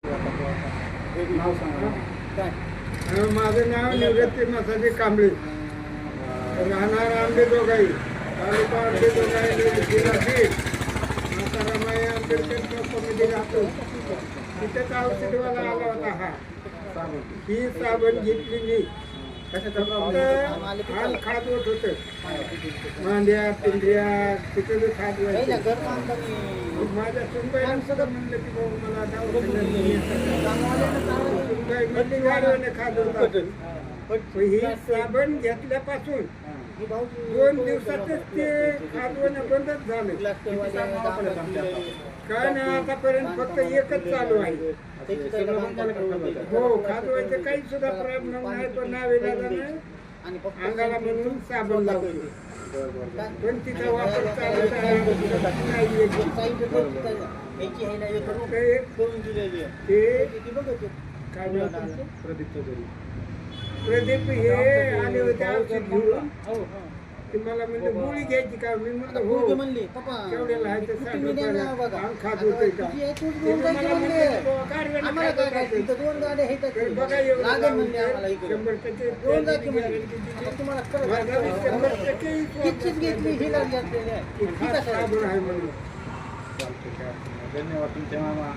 नाव सांगा. काय? माझं नाव निवृत्ती मसाजी कांबळे, राहणार आंबेजोगाई, तालुका आंबेजोगाई, जिल्हा बीड. आता रमाई आंबेडकर कमिटी राहतो तिथेच औषधवाला आला होता. ही साबण घेतली मी. हाल खात होत होतं, मांड्या पिंढऱ्या तिथे बी खात व्हायचं. माझ्या सुनबाईला सुद्धा म्हणलं की भाऊ मला सुनबाई म्हणजे वाढवणे खात होता. ही साबण घेतल्यापासून 2 दिवसातच ते खाजवणं बंदच झालं. काय नाही आतापर्यंत फक्त एकच चालू आहे. हो, खाजवायचं काही सुद्धा प्रॉब्लेम नाही, पण नाविलाजाने अंगाला म्हणून साबण लावतो. पण तिचा वापर चालू नाही. काय प्रदीप हे आले होते औषध घेऊन. ते मला म्हणजे गोळी घ्यायची का? मी म्हटलं हो. केवढ्याला आहे ते 60 रुपयाला खात होते का? मला म्हणले बघा एवढं 100% साबण आहे म्हणून. धन्यवाद तुमच्या मामा.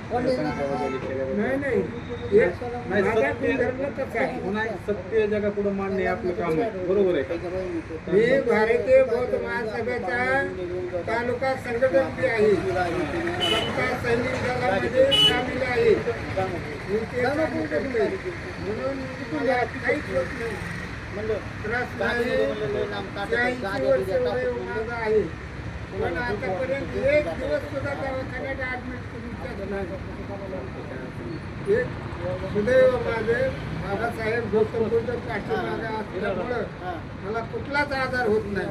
नाही सत्य जगापुढे मांडणे आपलं काम आहे. बरोबर आहे. मी भारतीय बौद्ध महासभेचा तालुका संघटक आहे. समता सैनिक दलामध्ये सामील आहे. मी ते काम करतोय. म्हणून मला काहीच होत नाही, त्रास नाही. 80 वर्ष वय माझं आहे, पण आतापर्यंत एक दिवस सुद्धा दवाखान्यात ऍडमिट करून नाही. एक सुदैव माझे बाबासाहेब गौतम बुद्ध पाठीमागे असल्यामुळं मला कुठलाच आजार होत नाही.